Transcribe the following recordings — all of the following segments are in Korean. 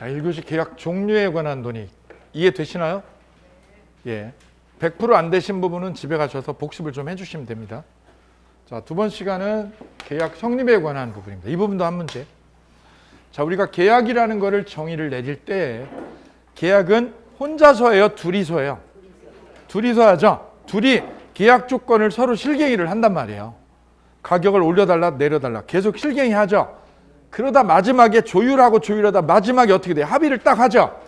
자, 1교시 계약 종류에 관한 논의 이해되시나요? 예. 100% 안 되신 부분은 집에 가셔서 복습을 좀 해주시면 됩니다. 자, 두 번 시간은 계약 성립에 관한 부분입니다. 이 부분도 한 문제. 자, 우리가 계약이라는 거를 정의를 내릴 때 계약은 혼자서 해요? 둘이서 해요? 둘이서 하죠? 둘이 계약 조건을 서로 실갱이를 한단 말이에요. 가격을 올려달라 내려달라 계속 실갱이 하죠. 그러다 마지막에 조율하다 마지막에 어떻게 돼요? 합의를 딱 하죠.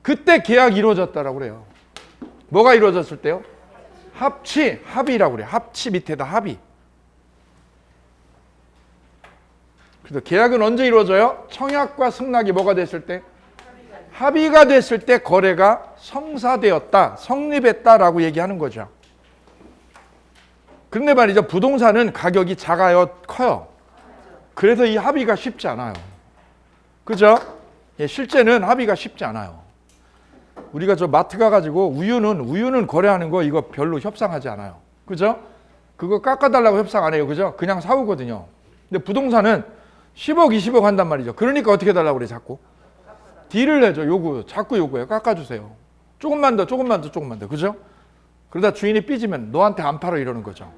그때 계약이 이루어졌다라고 그래요. 뭐가 이루어졌을 때요? 합의라고 그래요. 합치 밑에다 합의. 그래서 계약은 언제 이루어져요? 청약과 승낙이 뭐가 됐을 때? 합의가 됐을 때 거래가 성사되었다, 성립했다라고 얘기하는 거죠. 그런데 말이죠. 부동산은 가격이 작아요, 커요? 그래서 이 합의가 쉽지 않아요. 그죠? 예, 실제는 합의가 쉽지 않아요. 우리가 저 마트 가가지고 우유는 거래하는 거 이거 별로 협상하지 않아요. 그죠? 그거 깎아달라고 협상 안 해요. 그죠? 그냥 사오거든요. 근데 부동산은 10억, 20억 한단 말이죠. 그러니까 어떻게 해달라고 그래, 자꾸? 딜을 내죠. 자꾸 요구해요. 깎아주세요. 조금만 더. 그죠? 그러다 주인이 삐지면 너한테 안 팔아 이러는 거죠.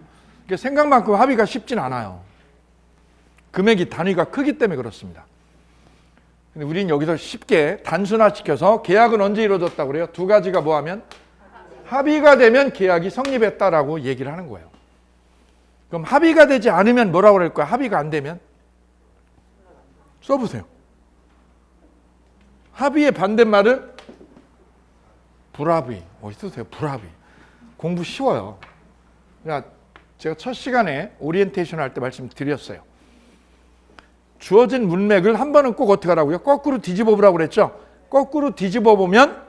그러니까 생각만큼 합의가 쉽진 않아요. 금액이 단위가 크기 때문에 그렇습니다. 근데 우리는 여기서 쉽게 단순화시켜서 계약은 언제 이루어졌다고 그래요? 두 가지가 뭐하면? 합의가 되면 계약이 성립했다라고 얘기를 하는 거예요. 그럼 합의가 되지 않으면 뭐라고 그럴 거야? 합의가 안 되면? 써보세요. 합의의 반대말은 불합의. 쓰세요. 불합의. 공부 쉬워요. 그러니까 제가 첫 시간에 오리엔테이션 할 때 말씀드렸어요. 주어진 문맥을 한 번은 꼭 어떻게 하라고요? 거꾸로 뒤집어 보라고 그랬죠? 거꾸로 뒤집어 보면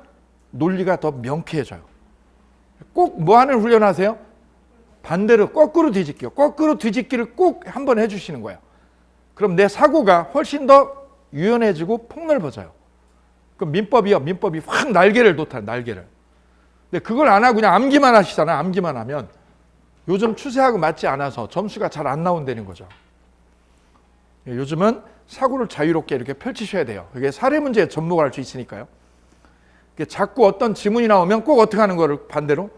논리가 더 명쾌해져요. 꼭 뭐 하는 훈련하세요? 반대로 거꾸로 뒤집기요. 거꾸로 뒤집기를 꼭 한 번 해주시는 거예요. 그럼 내 사고가 훨씬 더 유연해지고 폭넓어져요. 그럼 민법이 확 날개를 돋아요. 날개를. 근데 그걸 안 하고 그냥 암기만 하시잖아요. 암기만 하면 요즘 추세하고 맞지 않아서 점수가 잘 안 나온다는 거죠. 요즘은 사고를 자유롭게 이렇게 펼치셔야 돼요. 이게 사례 문제에 접목을 할 수 있으니까요. 자꾸 어떤 지문이 나오면 꼭 어떻게 하는 거를 반대로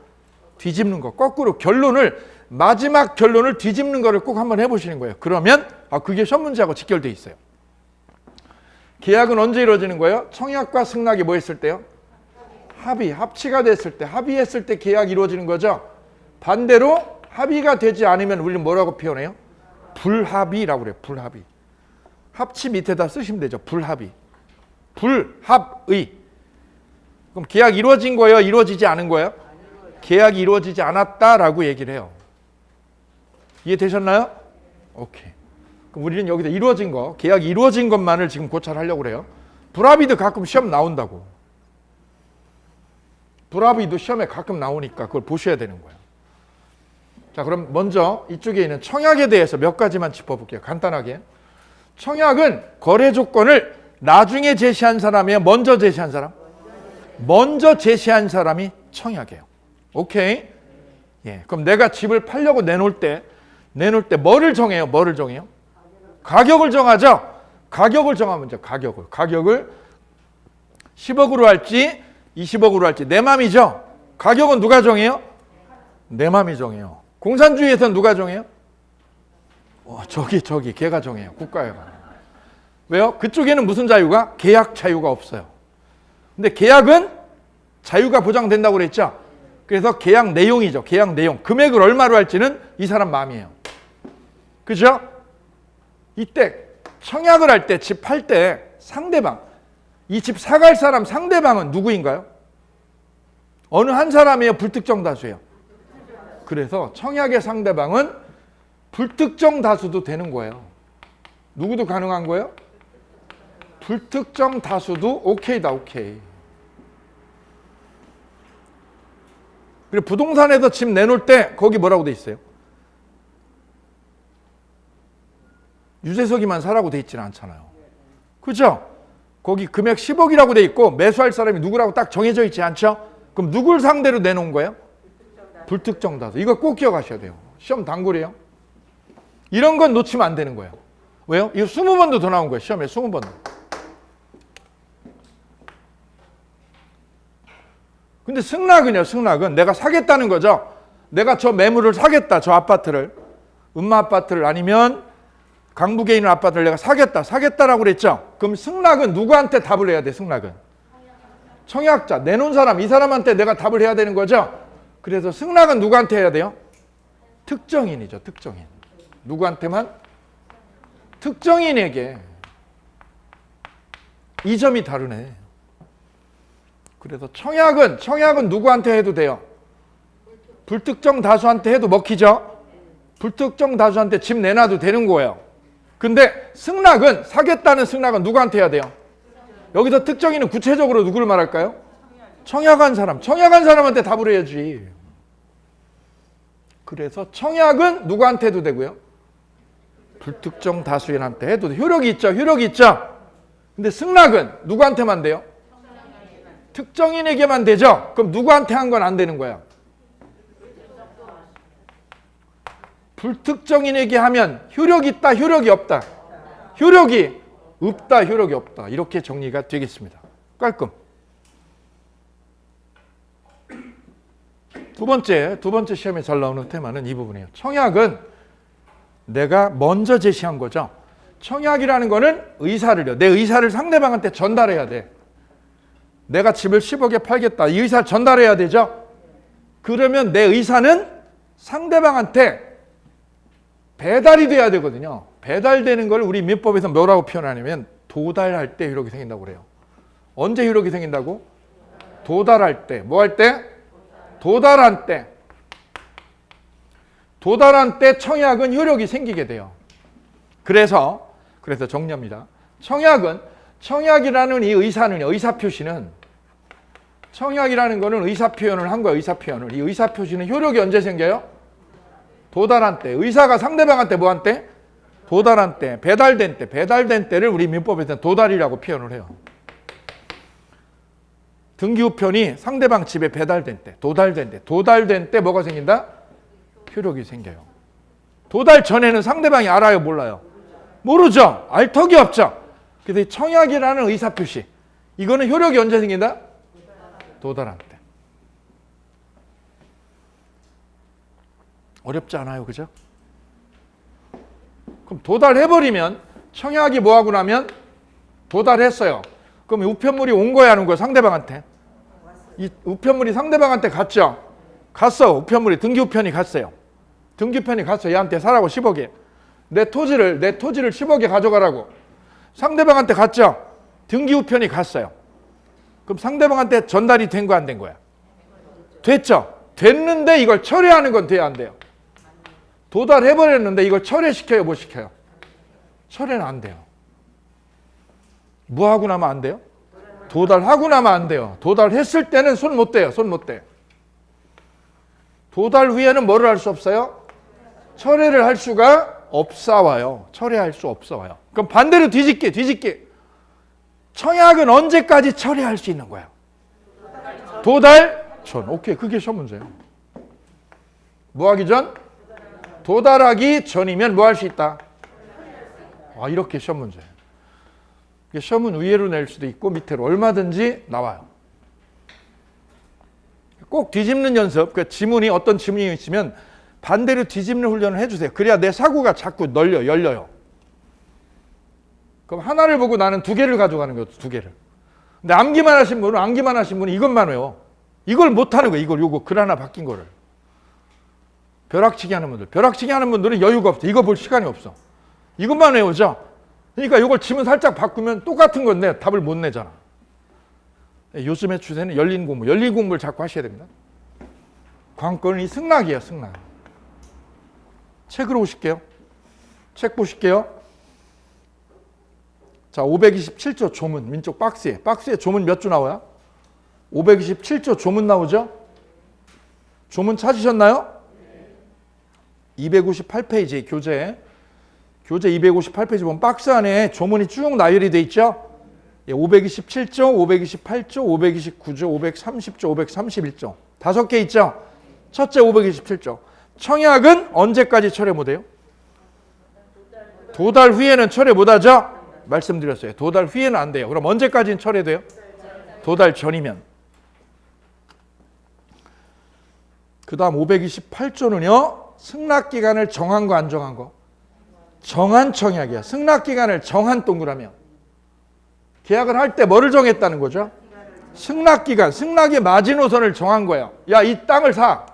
뒤집는 거. 거꾸로 마지막 결론을 뒤집는 거를 꼭 한번 해보시는 거예요. 그러면 그게 시험 문제하고 직결돼 있어요. 계약은 언제 이루어지는 거예요? 청약과 승낙이 뭐 했을 때요? 합치가 됐을 때, 합의했을 때 계약이 이루어지는 거죠. 반대로 합의가 되지 않으면 우리는 뭐라고 표현해요? 불합의라고 그래요. 불합의. 합치 밑에다 쓰시면 되죠. 불합의. 불합의. 그럼 계약 이루어진 거예요? 이루어지지 않은 거예요? 계약이 이루어지지 않았다라고 얘기를 해요. 이해되셨나요? 오케이. 그럼 우리는 여기서 이루어진 거, 계약이 이루어진 것만을 지금 고찰을 하려고 그래요. 불합의도 가끔 시험 나온다고. 불합의도 시험에 가끔 나오니까 그걸 보셔야 되는 거예요. 자, 그럼 먼저 이쪽에 있는 청약에 대해서 몇 가지만 짚어볼게요. 간단하게. 청약은 거래 조건을 나중에 제시한 사람이에요? 먼저 제시한 사람? 먼저 제시한 사람이 청약이에요. 오케이? 예. 그럼 내가 집을 팔려고 내놓을 때 뭐를 정해요? 가격을 정하죠? 가격을 정하면 돼. 가격을 10억으로 할지 20억으로 할지 내 맘이죠? 가격은 누가 정해요? 내 맘이 정해요. 공산주의에서는 누가 정해요? 저기 걔가 정해요. 국가가. 왜요? 그쪽에는 무슨 자유가? 계약 자유가 없어요. 근데 계약은 자유가 보장된다고 그랬죠? 그래서 계약 내용이죠. 계약 내용. 금액을 얼마로 할지는 이 사람 마음이에요. 그죠? 이때 청약을 할 때, 집 팔 때 상대방, 이 집 사갈 사람 상대방은 누구인가요? 어느 한 사람이에요? 불특정 다수예요? 그래서 청약의 상대방은 불특정 다수도 되는 거예요. 누구도 가능한 거예요? 불특정 다수도 오케이다, 오케이. 그리고 부동산에서 집 내놓을 때 거기 뭐라고 돼 있어요? 유재석이만 사라고 돼 있지는 않잖아요. 그죠? 거기 금액 10억이라고 돼 있고 매수할 사람이 누구라고 딱 정해져 있지 않죠? 그럼 누굴 상대로 내놓은 거예요? 불특정 다수. 이거 꼭 기억하셔야 돼요. 시험 단골이에요. 이런 건 놓치면 안 되는 거예요. 왜요? 이거 20번도 더 나온 거예요. 시험에 20번도. 근데 승낙은요, 승낙은 내가 사겠다는 거죠. 내가 저 매물을 사겠다, 저 아파트를. 음마 아파트를 아니면 강북에 있는 아파트를 내가 사겠다라고 그랬죠. 그럼 승낙은 누구한테 답을 해야 돼, 승낙은? 청약자, 내놓은 사람, 이 사람한테 내가 답을 해야 되는 거죠. 그래서 승낙은 누구한테 해야 돼요? 특정인이죠, 특정인. 누구한테만? 특정인에게. 이 점이 다르네. 그래서 청약은 누구한테 해도 돼요? 불특정 다수한테 해도 먹히죠? 불특정 다수한테 집 내놔도 되는 거예요. 근데 승낙은, 사겠다는 승낙은 누구한테 해야 돼요? 여기서 특정인은 구체적으로 누구를 말할까요? 청약한 사람한테 답을 해야지. 그래서 청약은 누구한테 해도 되고요? 불특정 다수인한테 해도 돼. 효력이 있죠. 근데 승낙은 누구한테만 돼요? 특정인에게만 되죠. 그럼 누구한테 한 건 안 되는 거야. 불특정인에게 하면 효력이 있다, 효력이 없다. 효력이 없다, 효력이 없다. 이렇게 정리가 되겠습니다. 깔끔. 두 번째 시험에 잘 나오는 테마는 이 부분이에요. 청약은 내가 먼저 제시한 거죠. 청약이라는 거는 내 의사를 상대방한테 전달해야 돼. 내가 집을 10억에 팔겠다. 이 의사를 전달해야 되죠. 그러면 내 의사는 상대방한테 배달이 돼야 되거든요. 배달되는 걸 우리 민법에서 뭐라고 표현하냐면 도달할 때 효력이 생긴다고 그래요. 언제 효력이 생긴다고? 도달할 때. 뭐 할 때? 도달한 때. 도달한 때 청약은 효력이 생기게 돼요. 그래서 정리합니다. 청약이라는 이 의사표시는 청약이라는 거는 의사표현을 한 거예요. 의사표현을. 이 의사표시는 효력이 언제 생겨요? 도달한 때. 의사가 상대방한테 뭐한 때? 도달한 때. 배달된 때를 우리 민법에서는 도달이라고 표현을 해요. 등기우편이 상대방 집에 배달된 때. 도달된 때 뭐가 생긴다? 효력이 생겨요. 도달 전에는 상대방이 알아요, 몰라요? 모르죠. 알 턱이 없죠. 그래서 청약이라는 의사표시, 이거는 효력이 언제 생긴다? 도달한 때. 어렵지 않아요, 그죠? 그럼 도달해버리면, 청약이 뭐하고 나면 도달했어요. 그럼 우편물이 온 거야, 안 온 거야? 상대방한테. 이 우편물이 상대방한테 갔죠? 갔어. 우편물이 등기우편이 갔어요. 등기우편이 갔어. 얘한테 사라고 10억에. 내 토지를 10억에 가져가라고. 상대방한테 갔죠? 등기우편이 갔어요. 그럼 상대방한테 전달이 된 거 안 된 거야? 됐죠? 됐는데 이걸 철회하는 건 돼야 안 돼요? 도달해버렸는데 이걸 철회시켜요, 못 시켜요? 철회는 안 돼요. 뭐 하고 나면 안 돼요? 도달하고 나면 안 돼요. 도달했을 때는 손 못 대요. 손 못 대. 도달 후에는 뭐를 할 수 없어요? 철회를 할 수가 없사와요. 철회할 수 없어와요. 그럼 반대로 뒤집기. 청약은 언제까지 철회할 수 있는 거야? 도달 전. 오케이, 그게 시험 문제예요. 뭐 하기 전? 도달하기 전이면 뭐 할 수 있다? 이렇게 시험 문제. 시험은 위로 낼 수도 있고 밑으로 얼마든지 나와요. 꼭 뒤집는 연습, 그 지문이 어떤 지문이 있으면 반대로 뒤집는 훈련을 해주세요. 그래야 내 사고가 자꾸 열려요. 그럼 하나를 보고 나는 두 개를 가져가는 거예요. 두 개를. 근데 암기만 하신 분은 이것만 외워. 이걸 못하는 거예요. 요거 글 하나 바뀐 거를. 벼락치기 하는 분들은 여유가 없어. 이거 볼 시간이 없어. 이것만 외우죠. 그러니까 이걸 지문 살짝 바꾸면 똑같은 건데 답을 못 내잖아. 요즘의 추세는 열린 공부를 자꾸 하셔야 됩니다. 관건은 이 승낙이에요, 승낙. 책으로 오실게요. 책 보실게요. 자, 527조 조문, 민족 박스에 조문 몇 조 나와요? 527조 조문 나오죠? 조문 찾으셨나요? 258페이지 교재 258페이지 보면 박스 안에 조문이 쭉 나열이 돼 있죠? 527조, 528조, 529조, 530조, 531조 5개 있죠? 첫째 527조. 청약은 언제까지 철회 못해요? 도달 후에는 철회 못하죠? 말씀드렸어요. 도달 후에는 안 돼요. 그럼 언제까지는 철회돼요? 도달 전이면. 그 다음 528조는요. 승낙기간을 정한 거 안 정한 거? 정한 청약이야. 승낙기간을 정한 동그라미야. 계약을 할 때 뭐를 정했다는 거죠? 승낙기간, 승낙의 마지노선을 정한 거예요. 야, 이 땅을 사.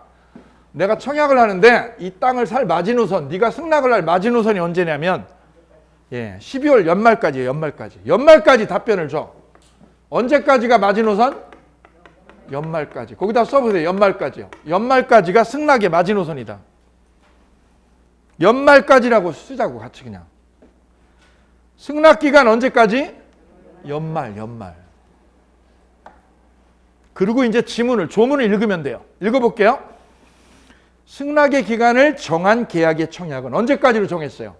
내가 청약을 하는데 이 땅을 살 마지노선, 네가 승낙을 할 마지노선이 언제냐면 12월 연말까지예요. 연말까지. 연말까지 답변을 줘. 언제까지가 마지노선? 연말까지. 거기다 써보세요. 연말까지요. 연말까지가 승낙의 마지노선이다. 연말까지라고 쓰자고 같이 그냥. 승낙기간 언제까지? 연말. 그리고 이제 조문을 읽으면 돼요. 읽어볼게요. 승낙의 기간을 정한 계약의 청약은 언제까지로 정했어요?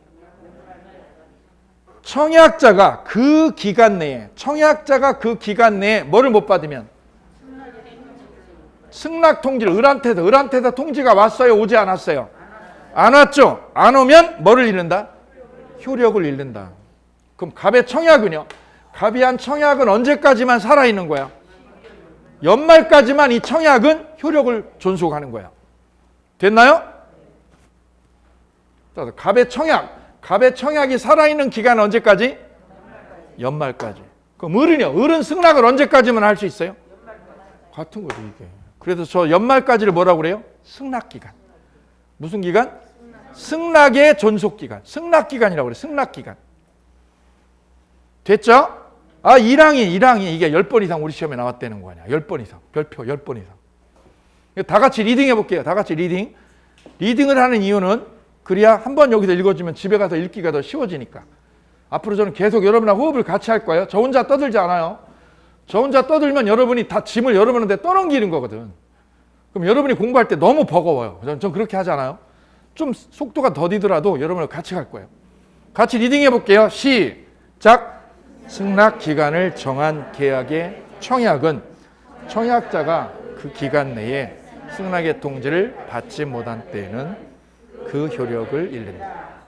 청약자가 그 기간 내에 뭐를 못 받으면 승낙 통지를 을한테다 통지가 왔어요? 오지 않았어요? 안 왔죠? 안 오면 뭐를 잃는다? 효력을 잃는다. 그럼 갑의 청약은요? 갑이 한 청약은 언제까지만 살아있는 거야? 연말까지만 이 청약은 효력을 존속하는 거야. 됐나요? 갑의 청약이 살아있는 기간은 언제까지? 연말까지. 그럼 을은 승낙을 언제까지만 할 수 있어요? 같은 거죠, 이게. 그래서 저 연말까지를 뭐라고 그래요? 승낙기간. 무슨 기간? 승낙의 존속기간. 승낙기간이라고 그래요. 승낙기간. 됐죠? 1항이 이게 10번 이상 우리 시험에 나왔다는 거 아니야. 10번 이상. 별표 10번 이상. 다 같이 리딩 해볼게요. 다 같이 리딩. 리딩을 하는 이유는 그래야 한번 여기서 읽어주면 집에 가서 읽기가 더 쉬워지니까. 앞으로 저는 계속 여러분하고 호흡을 같이 할 거예요. 저 혼자 떠들지 않아요. 저 혼자 떠들면 여러분이 다 짐을 여러분한테 떠넘기는 거거든. 그럼 여러분이 공부할 때 너무 버거워요. 전 그렇게 하지 않아요. 좀 속도가 더디더라도 여러분하고 같이 갈 거예요. 같이 리딩 해볼게요. 시작. 승낙 기간을 정한 계약의 청약은 청약자가 그 기간 내에 승낙의 통지를 받지 못한 때에는 그 효력을 잃는다.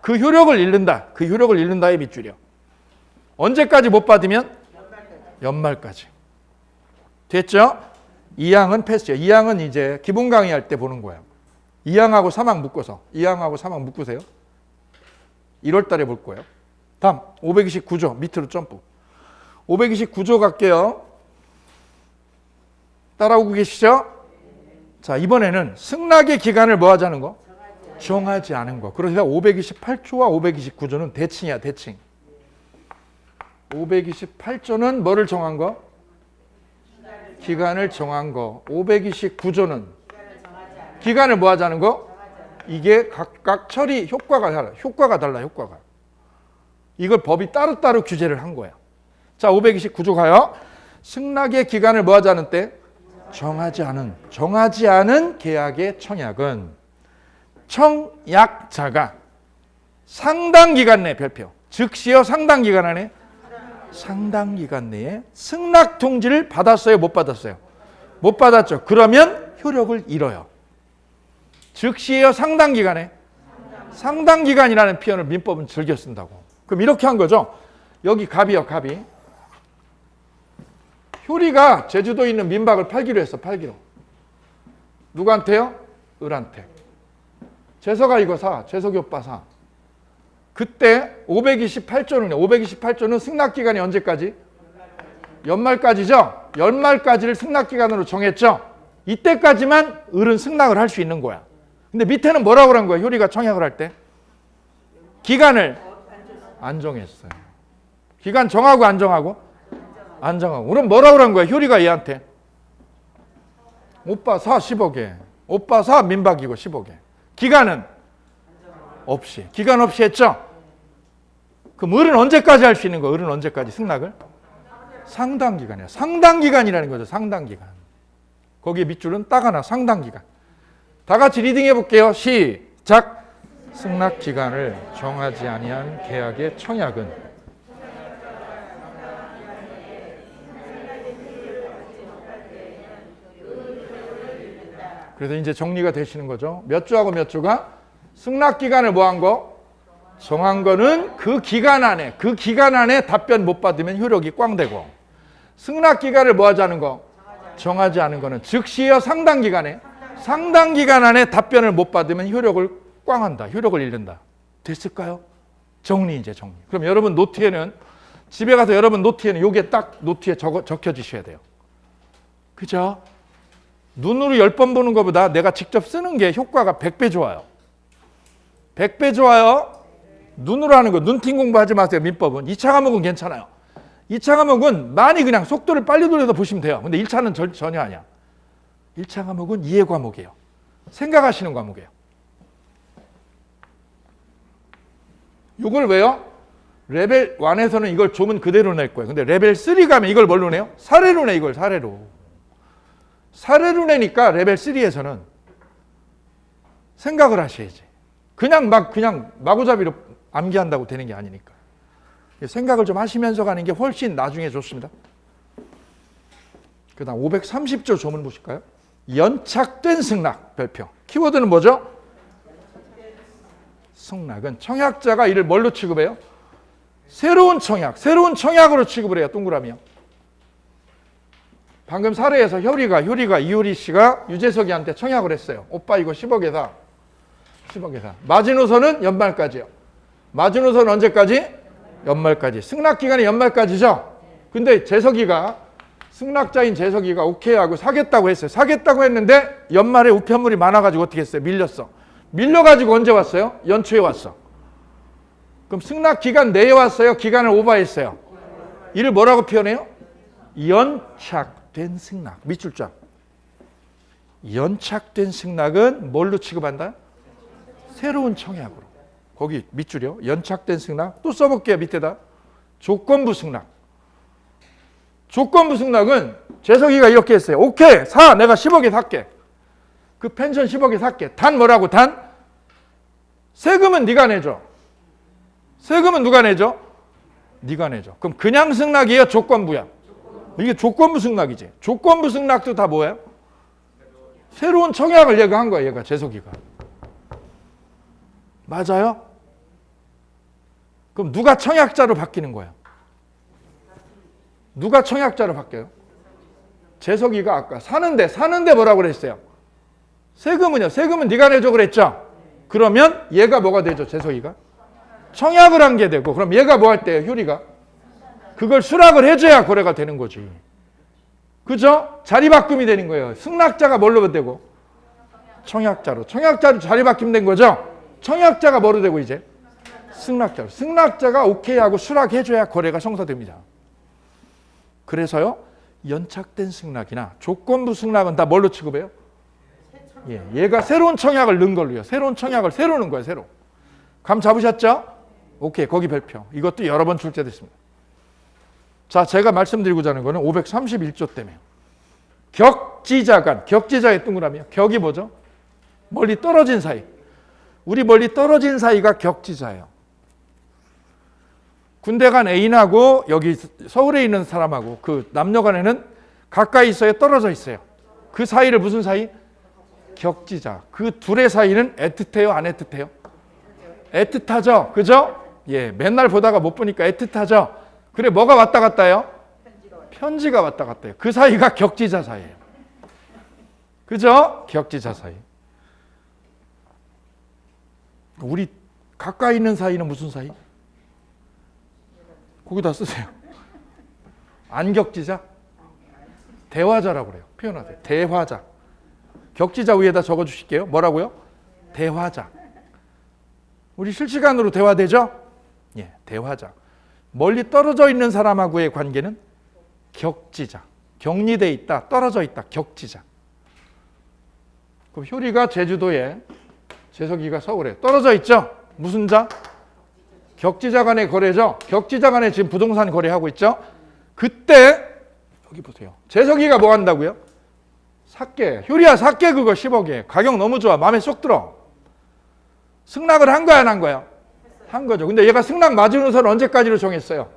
그 효력을 잃는다의 밑줄이요. 언제까지 못 받으면? 연말까지. 됐죠? 2항은 패스요. 2항은 이제 기본 강의할 때 보는 거예요. 2항하고 3항 묶어서. 2항하고 3항 묶으세요. 1월 달에 볼 거예요. 다음 529조 밑으로 점프. 529조 갈게요. 따라오고 계시죠? 자, 이번에는 승낙의 기간을 뭐 하자는 거? 정하지 않은 거. 그래서 528조와 529조는 대칭이야, 대칭. 528조는 뭐를 정한 거? 기간을 정한 거. 529조는 기간을 뭐 하자는 거? 이게 각각 처리 효과가 달라. 효과가. 이걸 법이 따로따로 규제를 한 거야. 자, 529조 가요. 승낙의 기간을 뭐 하자는 때? 정하지 않은 계약의 청약은 청약자가 상당 기간 내 별표. 즉시요 상당 기간 안에 상당 기간 내에 승낙 통지를 받았어요? 못 받았어요? 못 받았죠. 그러면 효력을 잃어요. 즉시요 상당 기간에 상당 기간이라는 표현을 민법은 즐겨 쓴다고. 그럼 이렇게 한 거죠. 여기 갑이요, 갑이. 효리가 제주도에 있는 민박을 팔기로 했어, 팔기로. 누구한테요? 을한테. 재석아 이거 사, 재석이 오빠 사. 그때 528조는 승낙기간이 언제까지? 연말까지죠? 연말까지를 승낙기간으로 정했죠? 이때까지만 을은 승낙을 할 수 있는 거야. 근데 밑에는 뭐라고 한 거야? 효리가 청약을 할 때? 기간을 안 정했어요. 기간 정하고 안 정하고? 안 정하고. 그럼 뭐라고 한 거야? 효리가 얘한테. 오빠 사 10억에. 오빠 사 민박이고 10억에. 기간은? 없이. 기간 없이 했죠? 그럼 을은 언제까지 할 수 있는 거야? 을은 언제까지 승낙을? 상당 기간이야. 상당 기간이라는 거죠. 상당 기간. 거기에 밑줄은 딱 하나. 상당 기간. 다 같이 리딩 해볼게요. 시작. 승낙 기간을 정하지 아니한 계약의 청약은 그래서 이제 정리가 되시는 거죠. 몇 조하고 몇 조가 승낙 기간을 뭐 한 거? 정한 거는 그 기간 안에 답변 못 받으면 효력이 꽝되고 승낙 기간을 뭐 하자는 거? 정하지 않은 거는 즉시요 상당 기간에 상당 기간 안에 답변을 못 받으면 효력을 꽝한다. 효력을 잃는다. 됐을까요? 정리 이제 정리. 그럼 여러분 노트에는 집에 가서 여러분 노트에는 요게 딱 노트에 적혀 주셔야 돼요. 그죠? 눈으로 10번 보는 것보다 내가 직접 쓰는 게 효과가 100배 좋아요. 100배 좋아요. 눈으로 하는 거 눈팅 공부하지 마세요. 민법은. 2차 과목은 괜찮아요. 2차 과목은 많이 그냥 속도를 빨리 돌려서 보시면 돼요. 근데 1차는 전혀 아니야. 1차 과목은 이해 과목이에요. 생각하시는 과목이에요. 이걸 왜요? 레벨 1에서는 이걸 조문 그대로 낼 거예요. 근데 레벨 3 가면 이걸 뭘로 내요? 사례로 내. 이걸 사례로. 사례로 내니까 레벨 3에서는 생각을 하셔야지. 그냥 마구잡이로 암기한다고 되는 게 아니니까. 생각을 좀 하시면서 가는 게 훨씬 나중에 좋습니다. 그 다음 530조 조문 보실까요? 연착된 승낙 별표. 키워드는 뭐죠? 승낙은 청약자가 이를 뭘로 취급해요? 새로운 청약으로 취급을 해요. 동그라미요. 방금 사례에서 효리가 이효리 씨가 유재석이한테 청약을 했어요. 오빠 이거 10억에 사. 10억에 사. 마지노선은 연말까지요. 마지노선은 언제까지? 연말까지. 승낙 기간이 연말까지죠. 근데 승낙자인 재석이가 오케이 하고 사겠다고 했어요. 사겠다고 했는데 연말에 우편물이 많아가지고 어떻게 했어요? 밀렸어. 밀려가지고 언제 왔어요? 연초에 왔어. 그럼 승낙 기간 내에 왔어요? 기간을 오버했어요? 이를 뭐라고 표현해요? 연착된 승낙. 밑줄자. 연착된 승낙은 뭘로 취급한다? 새로운 청약으로. 거기 밑줄이요. 연착된 승낙. 또 써볼게요. 밑에다. 조건부 승낙. 조건부 승낙은 재석이가 이렇게 했어요. 오케이. 사. 내가 10억에 살게. 그 펜션 10억에 살게. 단 뭐라고? 단 세금은 네가 내줘. 세금은 누가 내죠? 네가 내줘. 그럼 그냥 승낙이에요? 조건부야? 이게 조건부 승낙이지. 조건부 승낙도 다 뭐예요? 새로운 청약을 얘가 한 거야. 얘가 재석이가. 맞아요? 그럼 누가 청약자로 바뀌는 거야? 누가 청약자로 바뀌어요? 재석이가 아까 사는데 뭐라고 그랬어요? 세금은요? 세금은 네가 내줘 그랬죠? 그러면 얘가 뭐가 되죠? 재석이가? 청약을 한 게 되고, 그럼 얘가 뭐 할 때요? 효리가? 그걸 수락을 해줘야 거래가 되는 거지. 그죠? 자리바꿈이 되는 거예요. 승낙자가 뭘로 되고? 청약자로. 청약자로 자리바꿈 된 거죠? 청약자가 뭐로 되고 이제? 승낙자로. 승낙자가 오케이 하고 수락해줘야 거래가 성사됩니다. 그래서요, 연착된 승낙이나 조건부 승낙은 다 뭘로 취급해요? 예, 얘가 새로운 청약을 넣은 걸로요. 새로운 청약을 새로 넣은 거예요, 새로. 감 잡으셨죠? 오케이, 거기 별표. 이것도 여러 번 출제됐습니다. 자, 제가 말씀드리고자 하는 거는 531조 때문에. 격지자간, 격지자의 동그라미요. 격이 뭐죠? 멀리 떨어진 사이. 우리 멀리 떨어진 사이가 격지자예요. 군대 간 애인하고 여기 서울에 있는 사람하고 그 남녀 간에는 가까이 있어요? 떨어져 있어요? 그 사이를 무슨 사이? 격지자. 그 둘의 사이는 애틋해요? 안 애틋해요? 애틋하죠? 그죠? 예, 맨날 보다가 못 보니까 애틋하죠? 그래, 뭐가 왔다 갔다 해요? 편지가 왔다 갔다 해요. 그 사이가 격지자 사이예요. 그죠? 격지자 사이. 우리 가까이 있는 사이는 무슨 사이? 거기다 쓰세요. 안격지자? 대화자라고 그래요. 표현하세요. 대화자. 격지자 위에다 적어주실게요. 뭐라고요? 대화자. 우리 실시간으로 대화되죠? 예, 대화자. 멀리 떨어져 있는 사람하고의 관계는 격지자. 격리돼 있다, 떨어져 있다, 격지자. 그럼 효리가 제주도에, 재석이가 서울에 떨어져 있죠? 무슨 자? 격지자 간의 거래죠? 격지자 간에 지금 부동산 거래하고 있죠? 그때 여기 보세요. 재석이가 뭐 한다고요? 샀게. 효리야 샀게 그거 10억에. 가격 너무 좋아. 마음에 쏙 들어. 승낙을 한 거야 안 한 거야? 한 거죠. 근데 얘가 승낙 마지노선을 언제까지로 정했어요?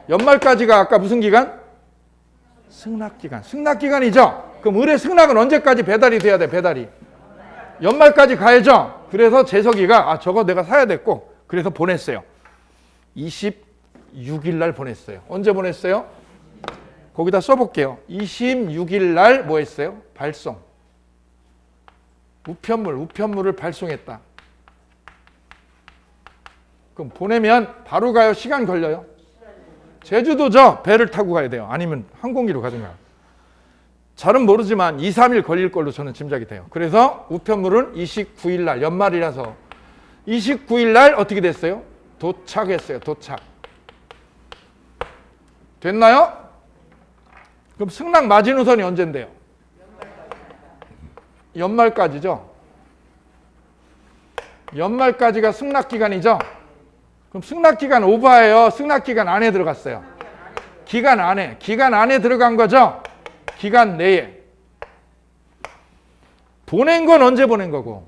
연말까지가 아까 무슨 기간? 승낙 기간. 승낙 기간이죠? 그럼 의뢰 승낙은 언제까지 배달이 돼야 돼? 배달이. 연말까지 가야죠? 그래서 재석이가 저거 내가 사야 됐고 그래서 보냈어요. 26일 날 보냈어요. 언제 보냈어요? 거기다 써볼게요. 26일 날 뭐 했어요? 발송. 우편물을 발송했다. 그럼 보내면 바로 가요? 시간 걸려요? 제주도죠? 배를 타고 가야 돼요. 아니면 항공기로 가든가. 잘은 모르지만 2, 3일 걸릴 걸로 저는 짐작이 돼요. 그래서 우편물은 29일 날, 연말이라서 29일 날 어떻게 됐어요? 도착했어요. 도착. 됐나요? 그럼 승낙 마지노선이 언젠데요? 연말까지죠? 연말까지가 승낙 기간이죠? 그럼 승낙 기간 오버예요? 승낙 기간 안에 들어갔어요? 기간 안에 들어간 거죠? 기간 내에. 보낸 건 언제 보낸 거고?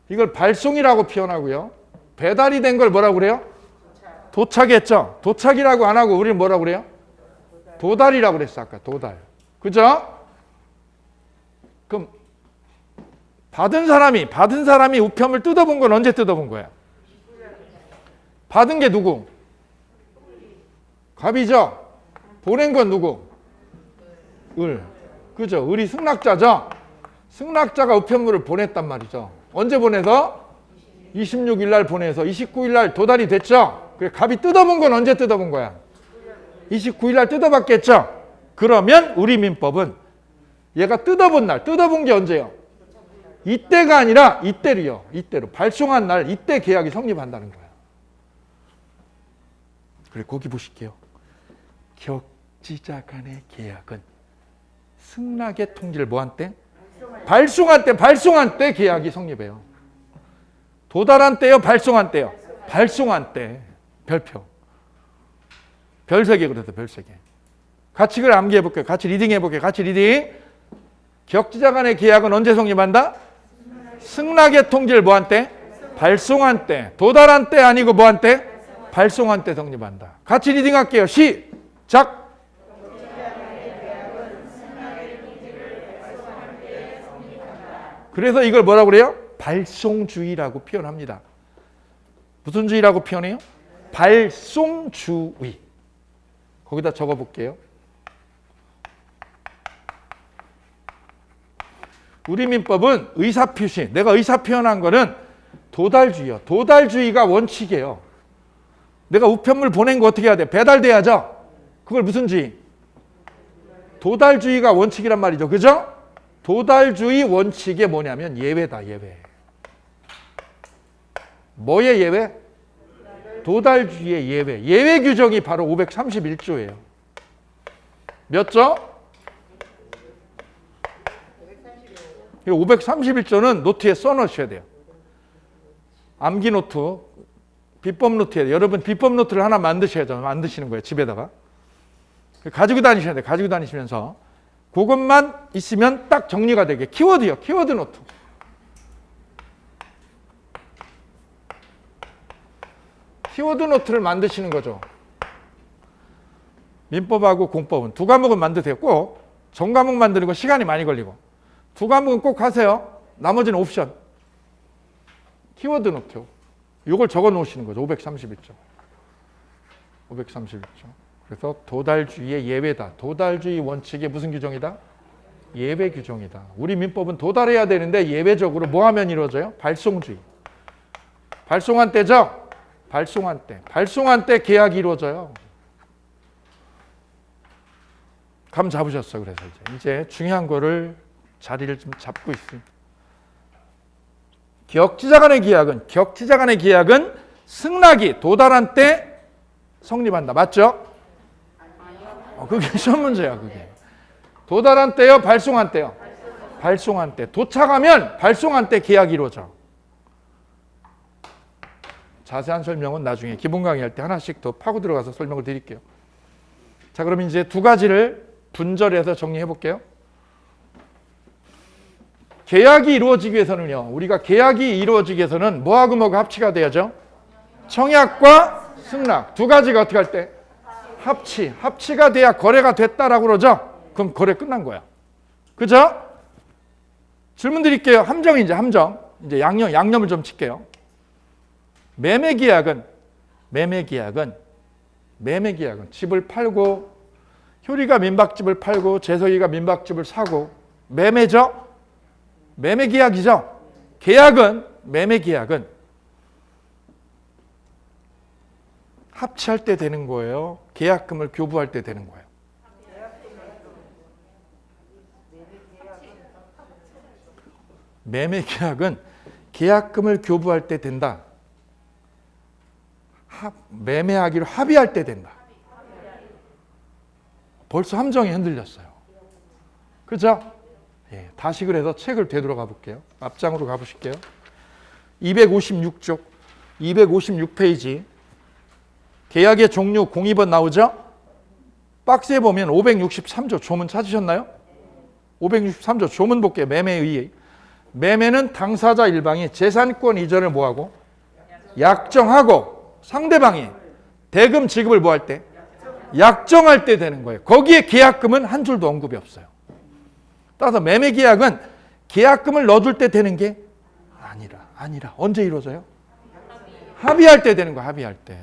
이걸 발송이라고 표현하고요. 배달이 된 걸 뭐라고 그래요? 도착했죠? 도착이라고 안 하고 우리는 뭐라고 그래요? 도달이라고 그랬어 아까. 도달. 그죠? 그럼 받은 사람이 우편물 뜯어본 건 언제 뜯어본 거야? 받은 게 누구? 갑이죠? 보낸 건 누구? 을. 그죠? 을이 승낙자죠? 승낙자가 우편물을 보냈단 말이죠. 언제 보내서? 26일 날 보내서 29일 날 도달이 됐죠? 그래, 갑이 뜯어본 건 언제 뜯어본 거야? 29일 날 뜯어봤겠죠? 그러면 우리 민법은 얘가 뜯어본 날, 뜯어본 게 언제요? 이때가 아니라 이때로요. 이때로. 발송한 날, 이때 계약이 성립한다는 거야. 그래, 거기 보실게요. 격지자 간의 계약은 승낙의 통지를 뭐한 때? 발송한 때 계약이 성립해요. 도달한 때요? 발송한 때요? 발송한 때. 별표. 별 3개 그래서 별 3개. 같이 그걸 암기해 볼게요. 같이 리딩 해볼게요. 같이 리딩. 격지자 간의 계약은 언제 성립한다? 승낙의 통지를 뭐한 때? 발송한 때. 도달한 때 아니고 뭐한 때? 발송한 때 성립한다. 같이 리딩 할게요. 시작. 그래서 이걸 뭐라고 그래요? 발송주의라고 표현합니다. 무슨 주의라고 표현해요? 발송주의. 거기다 적어볼게요. 우리 민법은 의사표시, 내가 의사표현한 거는 도달주의요. 도달주의가 원칙이에요. 내가 우편물 보낸 거 어떻게 해야 돼? 배달돼야죠? 그걸 무슨 주의? 도달주의가 원칙이란 말이죠. 그죠? 도달주의 원칙이 뭐냐면 예외다, 예외. 뭐의 예외? 도달주의의 예외. 예외 규정이 바로 531조예요. 몇 조? 531조는 노트에 써놓으셔야 돼요. 암기 노트, 비법 노트에 여러분 비법 노트를 하나 만드셔야죠. 만드시는 거예요. 집에다가. 가지고 다니셔야 돼요. 가지고 다니시면서 그것만 있으면 딱 정리가 되게. 키워드요. 키워드 노트. 키워드 노트를 만드시는 거죠. 민법하고 공법은 두 과목은 만드세요. 꼭. 전 과목 만드는 거 시간이 많이 걸리고. 두 과목은 꼭 하세요. 나머지는 옵션. 키워드 노트. 이걸 적어 놓으시는 거죠. 531조. 531조. 그래서 도달주의의 예외다. 도달주의 원칙의 무슨 규정이다? 예외 규정이다. 우리 민법은 도달해야 되는데 예외적으로 뭐 하면 이루어져요? 발송주의. 발송한 때죠? 발송한 때. 발송한 때 계약이 이루어져요. 감 잡으셨어. 그래서 이제 중요한 거를 자리를 좀 잡고 있어요. 격지자 간의 계약은 승낙이 도달한 때 성립한다. 맞죠? 그게 시험 문제야, 그게. 도달한 때요, 발송한 때요? 발송한 때. 도착하면 발송한 때 계약이 이루어져. 자세한 설명은 나중에 기본 강의할 때 하나씩 더 파고 들어가서 설명을 드릴게요. 자, 그럼 이제 두 가지를 분절해서 정리해 볼게요. 계약이 이루어지기 위해서는요. 우리가 계약이 이루어지기 위해서는 뭐하고 뭐가 합치가 돼야죠? 청약과 승낙. 두 가지가 어떻게 할 때? 합치가 돼야 거래가 됐다라고 그러죠? 그럼 거래 끝난 거야. 그죠? 질문 드릴게요. 함정이죠, 함정. 이제 양념을 좀 칠게요. 매매 계약은 집을 팔고 효리가 민박집을 팔고 재석이가 민박집을 사고 매매죠? 매매 계약이죠. 계약은, 매매 계약은 합치할 때 되는 거예요. 계약금을 교부할 때 되는 거예요. 매매 계약은 계약금을 교부할 때 된다. 매매하기로 합의할 때 된다. 벌써 함정이 흔들렸어요. 그죠? 예, 다시 그래서 책을 되돌아가 볼게요. 앞장으로 가보실게요. 256쪽, 256페이지. 계약의 종류 02번 나오죠? 박스에 보면 563조 조문 찾으셨나요? 563조 조문 볼게요. 매매에 의해. 매매는 당사자 일방이 재산권 이전을 뭐하고? 약정하고 상대방이 대금 지급을 뭐할 때? 약정할 때 되는 거예요. 거기에 계약금은 한 줄도 언급이 없어요. 따라서 매매 계약은 계약금을 넣어줄 때 되는 게 아니라 언제 이루어져요? 합의할 때 되는 거야. 합의할 때.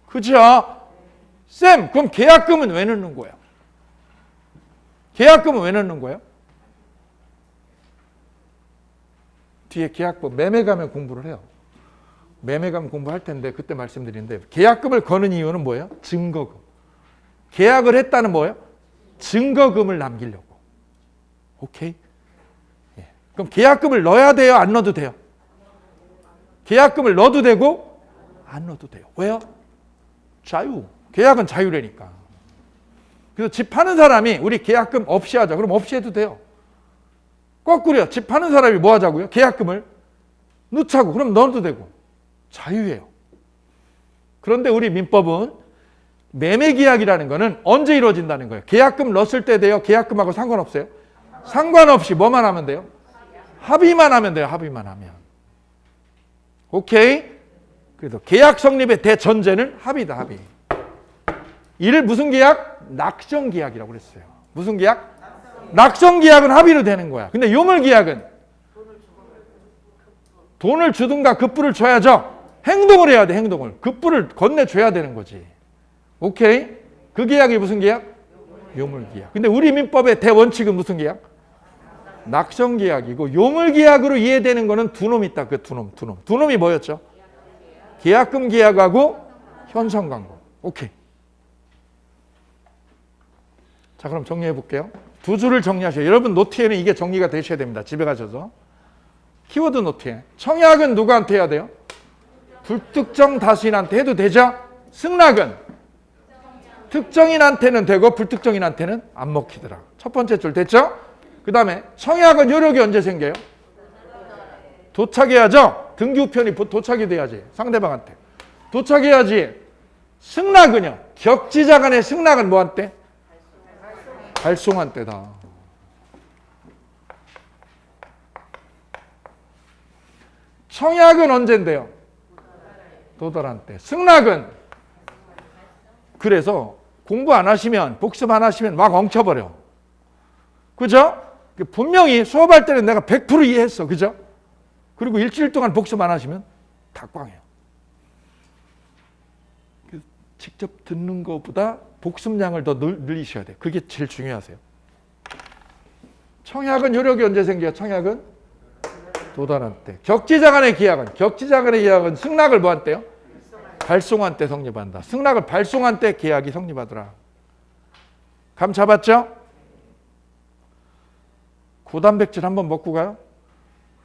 그죠? 쌤, 그럼 계약금은 왜 넣는 거야? 계약금은 왜 넣는 거예요? 뒤에 계약법 매매가면 공부를 해요. 매매가면 공부할 텐데 그때 말씀드리는데 계약금을 거는 이유는 뭐예요? 증거금. 계약을 했다는 뭐예요? 증거금을 남기려고. 오케이? 예. 그럼 계약금을 넣어야 돼요? 안 넣어도 돼요? 계약금을 넣어도 되고 안 넣어도 돼요. 왜요? 자유. 계약은 자유라니까. 그래서 집 파는 사람이 우리 계약금 없이 하자. 그럼 없이 해도 돼요. 거꾸로요. 집 파는 사람이 뭐 하자고요? 계약금을 넣자고. 그럼 넣어도 되고. 자유예요. 그런데 우리 민법은 매매 계약이라는 거는 언제 이루어진다는 거예요? 계약금 넣었을 때 돼요? 계약금하고 상관없어요? 상관없이 뭐만 하면 돼요? 합의만 하면 돼요. 합의만 하면. 오케이? 그래서 계약 성립의 대전제는 합의다. 합의. 이를 무슨 계약? 낙정 계약이라고 그랬어요. 무슨 계약? 낙정 계약은 합의로 되는 거야. 근데 요물 계약은 돈을 주든가 급부를 줘야죠. 행동을 해야 돼. 행동을. 급부를 건네줘야 되는 거지. 오케이? 그 계약이 무슨 계약? 요물 계약. 근데 우리 민법의 대원칙은 무슨 계약? 낙정 계약이고 요물 계약으로 이해되는 거는 두 놈 있다. 그 두 놈. 두 놈이 뭐였죠? 계약금 계약하고 현상 광고. 오케이. 자, 그럼 정리해 볼게요. 두 줄을 정리하셔요. 여러분 노트에는 이게 정리가 되셔야 됩니다. 집에 가셔서. 키워드 노트에. 청약은 누구한테 해야 돼요? 불특정 다수인한테 해도 되죠? 승낙은 특정인한테는 되고 불특정인한테는 안 먹히더라. 첫 번째 줄 됐죠? 그 다음에 청약은 효력이 언제 생겨요? 도착해야죠. 등기우편이 도착이 돼야지. 상대방한테. 도착해야지. 승낙은요. 격지자 간의 승낙은 뭐한테? 발송한 때다. 청약은 언젠데요? 도달한 때. 승낙은 그래서 공부 안 하시면 복습 안 하시면 막 엉켜버려. 그죠? 분명히 수업할 때는 내가 100% 이해했어. 그죠? 그리고 일주일 동안 복습 안 하시면 다 꽝해요. 직접 듣는 것보다 복습량을 더 늘리셔야 돼요. 그게 제일 중요하세요. 청약은 효력이 언제 생겨요? 청약은 도달한 때. 격지자 간의 계약은 승낙을 뭐한 때요? 발송한 때 성립한다. 승낙을 발송한 때 계약이 성립하더라. 감 잡았죠? 고단백질 한번 먹고 가요?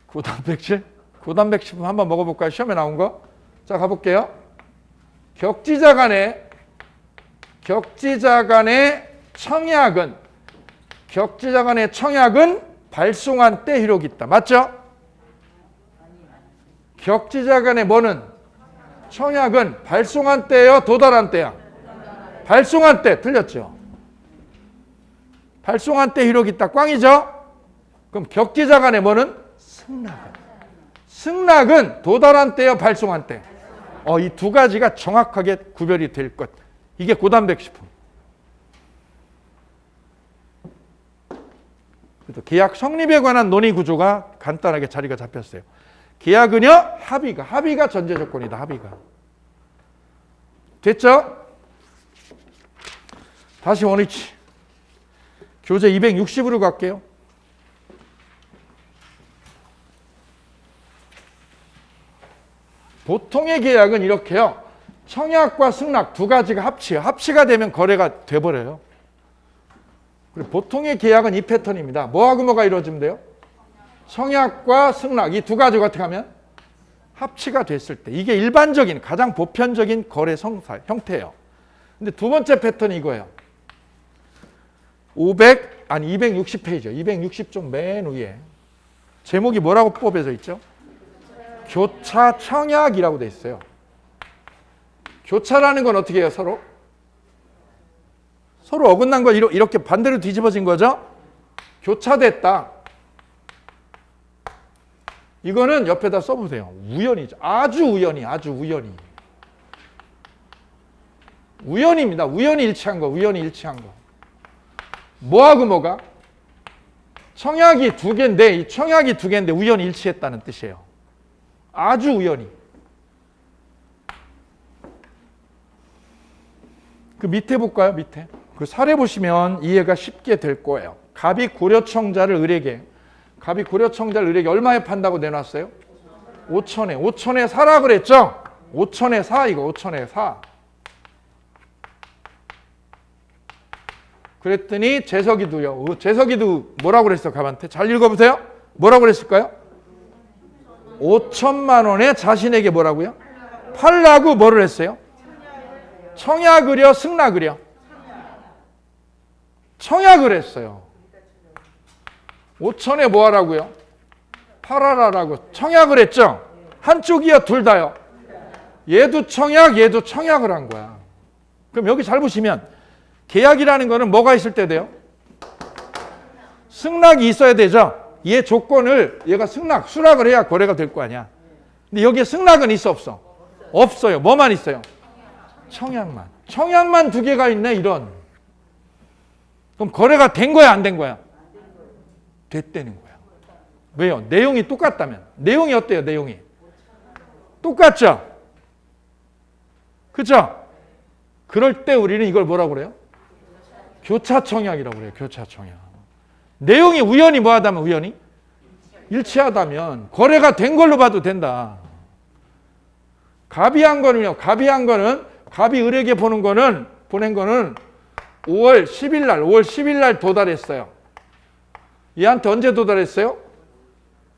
고단백질? 고단백질 한번 먹어볼까요? 시험에 나온 거? 자, 가볼게요. 격지자 간의 청약은 발송한 때 효력이 있다. 맞죠? 격지자 간의 뭐는? 청약은 발송한 때요? 도달한 때야? 발송한 때. 틀렸죠? 발송한 때 효력이 있다. 꽝이죠? 그럼 격지자 간의 뭐는? 승낙은 도달한 때요? 발송한 때? 이 두 가지가 정확하게 구별이 될 것. 이게 고단백식품. 그래서 계약 성립에 관한 논의 구조가 간단하게 자리가 잡혔어요. 계약은요, 합의가 전제 조건이다. 합의가. 됐죠? 다시 원위치. 교재 260으로 갈게요. 보통의 계약은 이렇게요. 청약과 승낙 두 가지가 합치요. 합치가 되면 거래가 돼버려요. 그리고 보통의 계약은 이 패턴입니다. 뭐하고 뭐가 이루어지면 돼요? 청약과 승낙 이 두 가지가 어떻게 하면 합치가 됐을 때 이게 일반적인 가장 보편적인 거래 형태예요. 근데 두 번째 패턴이 이거예요. 260페이지요. 260쪽 맨 위에 제목이 뭐라고 뽑혀져 있죠? 교차 청약이라고 돼 있어요. 교차라는 건 어떻게 해요? 서로 어긋난 거 이렇게 반대로 뒤집어진 거죠? 교차됐다. 이거는 옆에다 써보세요. 우연이죠. 아주 우연히. 우연입니다. 우연히 일치한 거. 뭐하고 뭐가? 청약이 두 개인데 이 청약이 두 개인데 우연히 일치했다는 뜻이에요. 아주 우연히. 그 밑에 볼까요? 밑에. 그 사례 보시면 이해가 쉽게 될 거예요. 갑이 고려청자를 을에게 얼마에 판다고 내놨어요? 5천에. 5천에 사라 그랬죠? 5천에 사 이거 5천에 사. 그랬더니 재석이도 뭐라고 그랬어? 갑한테 잘 읽어보세요. 뭐라고 그랬을까요? 5천만 원에 자신에게 뭐라고요? 팔라고 뭐를 했어요? 청약을요? 승낙을요? 청약을 했어요. 5천에 뭐 하라고요? 팔아라라고 청약을 했죠? 한쪽이요? 둘 다요? 얘도 청약을 한 거야. 그럼 여기 잘 보시면 계약이라는 거는 뭐가 있을 때 돼요? 승낙이 있어야 되죠? 얘 조건을 얘가 수락을 해야 거래가 될 거 아니야. 근데 여기에 승낙은 있어 없어? 없어요. 뭐만 있어요? 청약만 두 개가 있네 이런. 그럼 거래가 된 거야 안 된 거야? 됐다는 거야. 왜요? 내용이 똑같다면. 내용이 어때요? 내용이 똑같죠? 그죠? 그럴 때 우리는 이걸 뭐라고 그래요? 교차청약이라고 그래요. 교차청약. 내용이 우연히 뭐하다면 우연히 일치하다면 거래가 된 걸로 봐도 된다. 갑이 한 거는요. 갑이 을에게 보낸 거는 5월 10일 날 도달했어요. 얘한테 언제 도달했어요?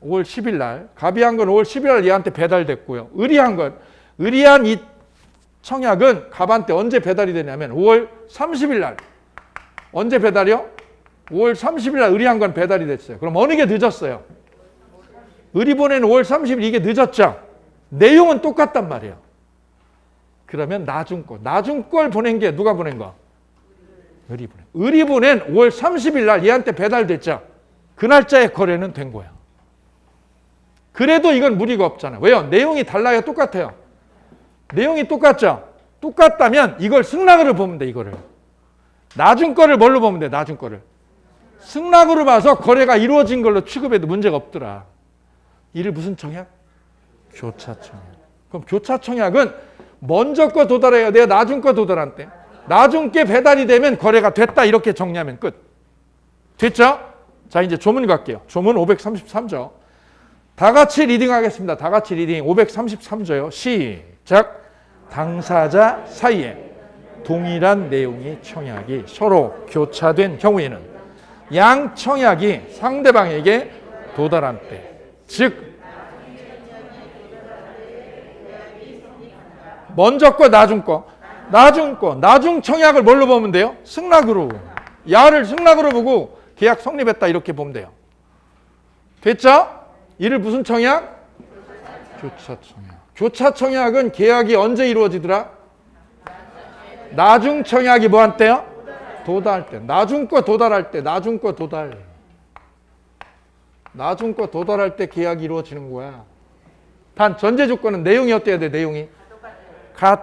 5월 10일 날. 갑이 한 건 5월 10일 날 얘한테 배달됐고요. 을이 한 이 청약은 갑한테 언제 배달이 되냐면 5월 30일 날. 언제 배달이요? 5월 30일 날 을이 한 건 배달이 됐어요. 그럼 어느 게 늦었어요? 을이 보낸 5월 30일 이게 늦었죠? 내용은 똑같단 말이에요. 그러면 나중 걸 보낸 게 누가 보낸 거? 을이 보낸 5월 30일 날 얘한테 배달됐죠? 그 날짜에 거래는 된 거야. 그래도 이건 무리가 없잖아요. 왜요? 내용이 달라요? 똑같아요? 내용이 똑같죠? 똑같다면 이걸 승낙으로 보면 돼. 이거를. 나중 거를 뭘로 보면 돼? 나중 거를. 승낙으로 봐서 거래가 이루어진 걸로 취급해도 문제가 없더라. 이를 무슨 청약? 교차청약. 그럼 교차청약은 먼저 거 도달해야 돼요? 나중 거 도달한 때? 나중 게 배달이 되면 거래가 됐다 이렇게 정리하면 끝. 됐죠? 자 이제 조문 갈게요. 조문 533조. 다 같이 리딩 하겠습니다. 다 같이 리딩 533조요. 시작. 당사자 사이에 동일한 내용의 청약이 서로 교차된 경우에는 양 청약이 상대방에게 도달한 때, 즉 먼저 거 나중 거 나중 청약을 뭘로 보면 돼요? 승낙으로. 야를 승낙으로 보고 계약 성립했다 이렇게 보면 돼요. 됐죠? 이를 무슨 청약? 교차청약. 교차청약은 계약이 언제 이루어지더라? 나중 청약이 뭐 한 때요? 도달할 때. 나중 거 도달할 때. 나중 거 도달할 때 계약이 이루어지는 거야. 단 전제 조건은 내용이 어때야 돼? 내용이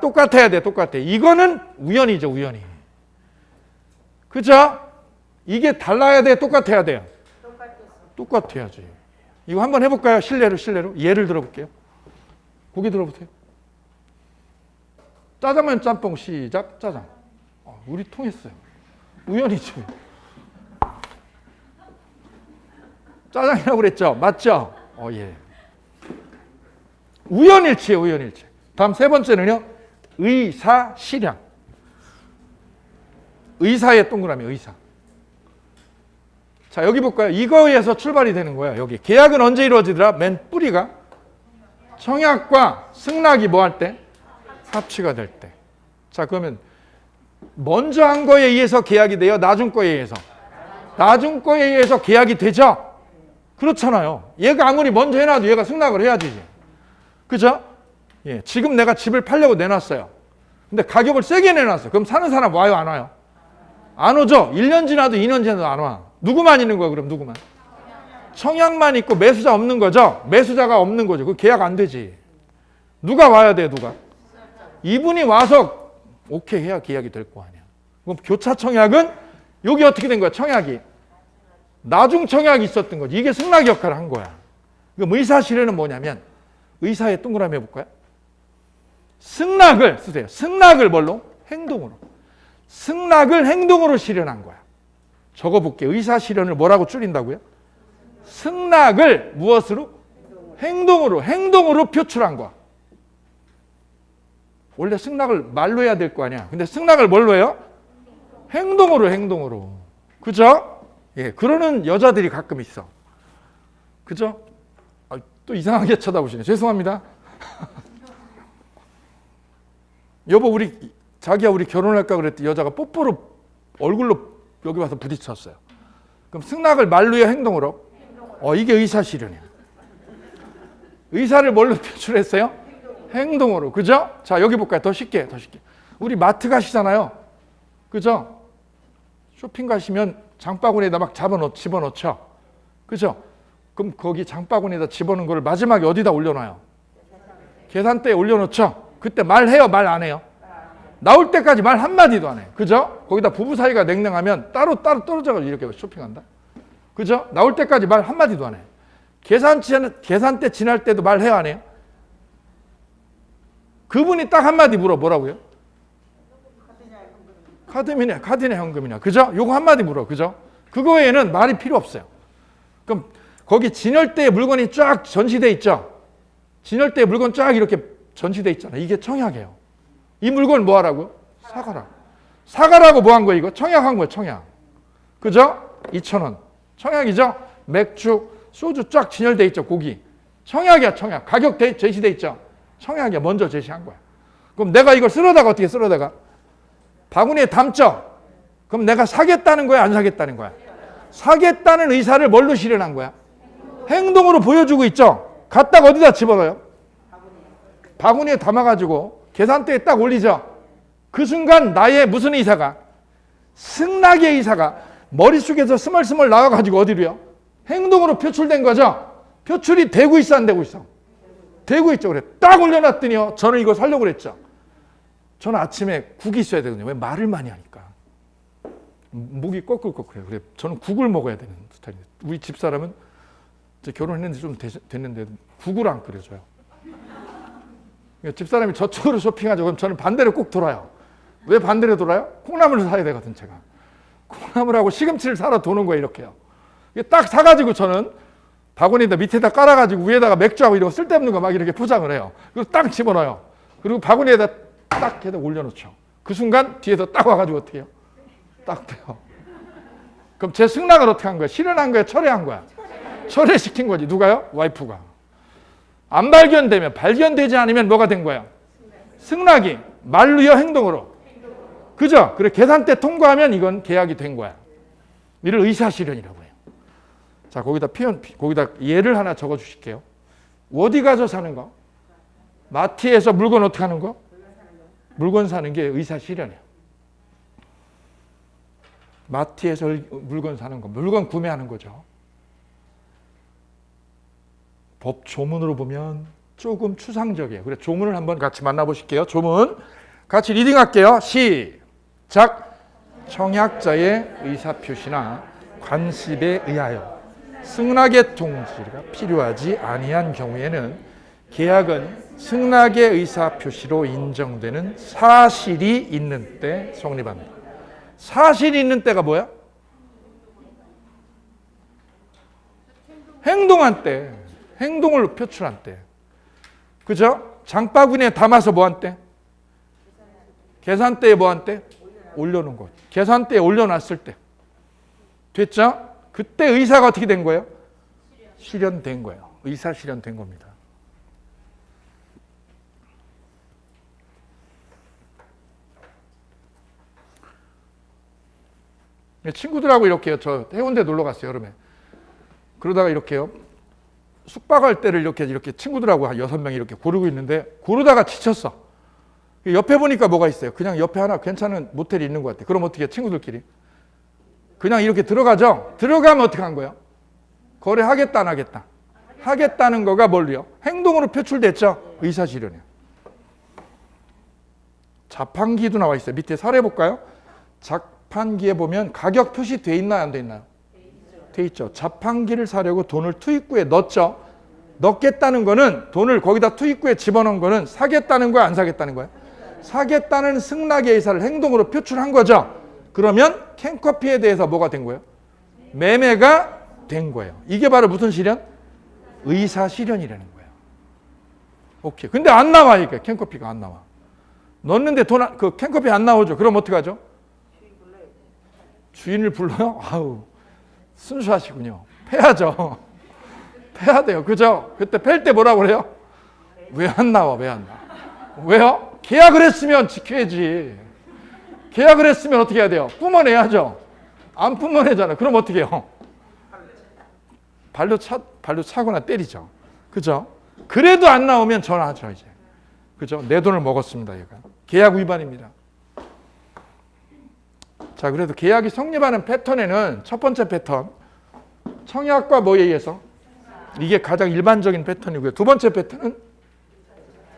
똑같아야 돼. 똑같아. 이거는 우연이죠. 우연히. 그죠? 이게 달라야 돼? 똑같아야 돼요? 똑같아야지. 이거 한번 해볼까요? 실례로. 예를 들어볼게요. 고기 들어보세요. 짜장면 짬뽕 시작. 짜장. 우리 통했어요. 우연이지. 짜장이라고 그랬죠? 맞죠? 예. 우연일치예요. 우연일치. 다음 세 번째는요. 의사실현. 의사의 동그라미 의사. 자, 여기 볼까요? 이거에서 출발이 되는 거예요. 여기 계약은 언제 이루어지더라? 맨 뿌리가 청약과 승낙이 뭐 할 때? 합치가 될 때. 자, 그러면 먼저 한 거에 의해서 계약이 돼요? 나중 거에 의해서? 나중 거에 의해서 계약이 되죠? 그렇잖아요. 얘가 아무리 먼저 해놔도 얘가 승낙을 해야지. 그죠? 예, 지금 내가 집을 팔려고 내놨어요. 근데 가격을 세게 내놨어. 그럼 사는 사람 와요, 안 와요? 안 오죠? 1년 지나도 2년 지나도 안 와. 누구만 있는 거야, 그럼 누구만? 청약만 있고 매수자 없는 거죠? 매수자가 없는 거죠. 그 계약 안 되지. 누가 와야 돼, 누가? 이분이 와서 오케이 해야 계약이 될 거 아니야. 그럼 교차 청약은 여기 어떻게 된 거야, 청약이? 나중 청약이 있었던 거지. 이게 승낙 역할을 한 거야. 그럼 의사실현은 뭐냐면, 의사의 동그라미 해볼까요? 승낙을 쓰세요. 승낙을 뭘로? 행동으로. 승낙을 행동으로 실현한 거야. 적어볼게요. 의사실현을 뭐라고 줄인다고요? 승낙을 무엇으로? 행동으로 표출한 거야. 원래 승낙을 말로 해야 될 거 아니야. 근데 승낙을 뭘로 해요? 행동으로. 그죠? 예, 그러는 여자들이 가끔 있어. 그죠? 또 이상하게 쳐다보시네. 죄송합니다. 여보, 자기야, 우리 결혼할까 그랬더니 여자가 뽀뽀로 얼굴로 여기 와서 부딪혔어요. 그럼 승낙을 말로 해요, 행동으로? 이게 의사실현이야. 의사를 뭘로 표출했어요? 행동으로. 그죠? 자, 여기 볼까요? 더 쉽게. 우리 마트 가시잖아요. 그죠? 쇼핑 가시면 장바구니에다 막 집어넣죠. 그죠? 그럼 거기 장바구니에다 집어넣은 걸 마지막에 어디다 올려놔요? 계산대에 올려놓죠. 그때 말해요, 말 안 해요? 나올 때까지 말 한마디도 안 해요. 그죠? 거기다 부부 사이가 냉랭하면 따로 떨어져가지고 이렇게 쇼핑한다. 그죠? 나올 때까지 말 한마디도 안 해요. 계산대 지날 때도 말해요, 안 해요? 그분이 딱 한마디 물어. 뭐라고요? 카드냐 현금이냐. 그죠? 요거 한마디 물어. 그죠? 그거 외에는 말이 필요 없어요. 그럼 거기 진열대에 물건이 쫙 전시돼 있죠? 진열대에 물건 쫙 이렇게 전시돼 있잖아요. 이게 청약이에요. 이 물건 뭐 하라고요? 사가라고 뭐 한 거예요, 이거? 청약한 거예요, 청약. 그죠? 2,000원. 청약이죠? 맥주, 소주 쫙 진열돼 있죠, 고기. 청약이야, 청약. 가격 제시돼 있죠? 청약이야, 먼저 제시한 거야. 그럼 내가 이걸 쓸어다가 어떻게 쓸어다가? 바구니에 담죠? 그럼 내가 사겠다는 거야, 안 사겠다는 거야? 사겠다는 의사를 뭘로 실현한 거야? 행동으로 보여주고 있죠? 갖다가 어디다 집어넣어요? 바구니에 담아가지고 계산대에 딱 올리죠? 그 순간 나의 무슨 의사가? 승낙의 의사가 머릿속에서 스멀스멀 나와가지고 어디로요? 행동으로 표출된 거죠? 표출이 되고 있어, 안 되고 있어? 되고 있죠. 그래. 딱 올려놨더니요. 저는 이거 살려고 그랬죠. 저는 아침에 국이 있어야 되거든요. 왜? 말을 많이 하니까. 목이 꺼끌꺼끌해요. 그래. 저는 국을 먹어야 되는 스타일이에요. 우리 집사람은 결혼했는데 좀 됐는데 국을 안 끓여줘요. 집사람이 저쪽으로 쇼핑하죠. 그럼 저는 반대로 꼭 돌아요. 왜 반대로 돌아요? 콩나물을 사야 되거든, 제가. 콩나물하고 시금치를 사러 도는 거예요, 이렇게요. 딱 사가지고 저는 바구니에다 밑에다 깔아가지고 위에다가 맥주하고 이런 거 쓸데없는 거 막 이렇게 포장을 해요. 그리고 딱 집어넣어요. 그리고 바구니에다 딱 해서 올려놓죠. 그 순간 뒤에서 딱 와가지고 어떻게 해요? 딱 빼요. 그럼 제 승낙을 어떻게 한 거야? 실현한 거야? 철회한 거야? 철회시킨 거지. 누가요? 와이프가. 안 발견되면, 발견되지 않으면 뭐가 된 거야? 승낙이. 말로요, 행동으로. 그죠? 그래, 계산대 통과하면 이건 계약이 된 거야. 이를 의사실현이라고 해요. 자, 거기다 예를 하나 적어 주실게요. 어디 가서 사는 거? 마트에서 물건 어떻게 하는 거? 물건 사는 게 의사실현이에요. 마트에서 물건 사는 거, 물건 구매하는 거죠. 법 조문으로 보면 조금 추상적이에요. 그래, 조문을 한번 같이 만나보실게요. 조문 같이 리딩할게요. 시작. 청약자의 의사표시나 관습에 의하여 승낙의 통지가 필요하지 아니한 경우에는 계약은 승낙의 의사표시로 인정되는 사실이 있는 때 성립합니다. 사실이 있는 때가 뭐야? 행동한 때. 행동을 표출한 때. 그죠? 장바구니에 담아서 뭐 한대? 계산대에 뭐 한대? 올려놓은 것. 계산대에 올려놨을 때. 됐죠? 그때 의사가 어떻게 된 거예요? 실현된 거예요. 의사 실현된 겁니다. 친구들하고 이렇게요. 저 해운대 놀러 갔어요, 여름에. 그러다가 이렇게요. 숙박할 때를 이렇게 친구들하고 한 6명 이렇게 고르고 있는데 고르다가 지쳤어. 옆에 보니까 뭐가 있어요. 그냥 옆에 하나 괜찮은 모텔이 있는 것 같아. 그럼 어떻게 해요? 친구들끼리? 그냥 이렇게 들어가죠. 들어가면 어떻게 한 거예요? 거래하겠다 안 하겠다? 하겠다는 거가 뭘요? 행동으로 표출됐죠. 의사실현이에요. 자판기도 나와 있어요. 밑에 사례 볼까요? 자판기에 보면 가격 표시돼 있나요? 안 돼 있나요? 돼 있죠. 자판기를 사려고 돈을 투입구에 넣었죠. 넣겠다는 거는 돈을 거기다 투입구에 집어넣은 거는 사겠다는 거야, 안 사겠다는 거야? 사겠다는 승낙의 의사를 행동으로 표출한 거죠. 그러면 캔커피에 대해서 뭐가 된 거예요? 매매가 된 거예요. 이게 바로 무슨 실현? 의사 실현이라는 거예요. 오케이. 근데 안 나와, 이게 캔커피가 안 나와. 넣었는데 그 캔커피 안 나오죠. 그럼 어떡하죠? 주인을 불러요? 아우, 순수하시군요. 패야죠. 패야 돼요. 그죠? 그때 팰 때 뭐라고 그래요? 왜 안 나와? 왜 안 나와? 왜요? 계약을 했으면 지켜야지. 계약을 했으면 어떻게 해야 돼요? 뿜어내야죠. 안 뿜어내잖아요. 그럼 어떻게 해요? 발로 차거나 때리죠. 그죠? 그래도 안 나오면 전화하죠, 이제. 그죠? 내 돈을 먹었습니다, 얘가. 계약 위반입니다. 자, 그래도 계약이 성립하는 패턴에는 첫 번째 패턴, 청약과 뭐에 의해서? 이게 가장 일반적인 패턴이고요. 두 번째 패턴은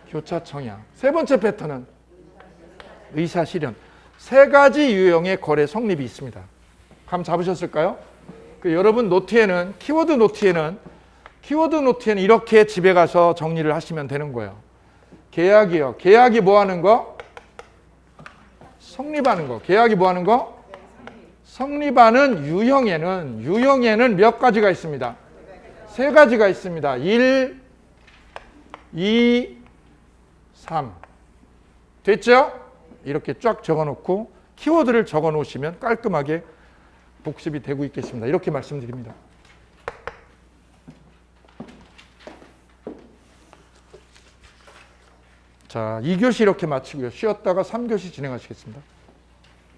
교차 청약. 세 번째 패턴은 의사 실현. 세 가지 유형의 거래 성립이 있습니다. 감 잡으셨을까요? 여러분 노트에는 키워드 노트에는 이렇게 집에 가서 정리를 하시면 되는 거예요. 계약이요. 계약이 뭐 하는 거? 성립하는 거. 계약이 뭐 하는 거? 성립하는 유형에는 몇 가지가 있습니다. 세 가지가 있습니다. 1, 2, 3. 됐죠? 이렇게 쫙 적어놓고 키워드를 적어놓으시면 깔끔하게 복습이 되고 있겠습니다. 이렇게 말씀드립니다. 자, 2교시 이렇게 마치고요. 쉬었다가 3교시 진행하시겠습니다.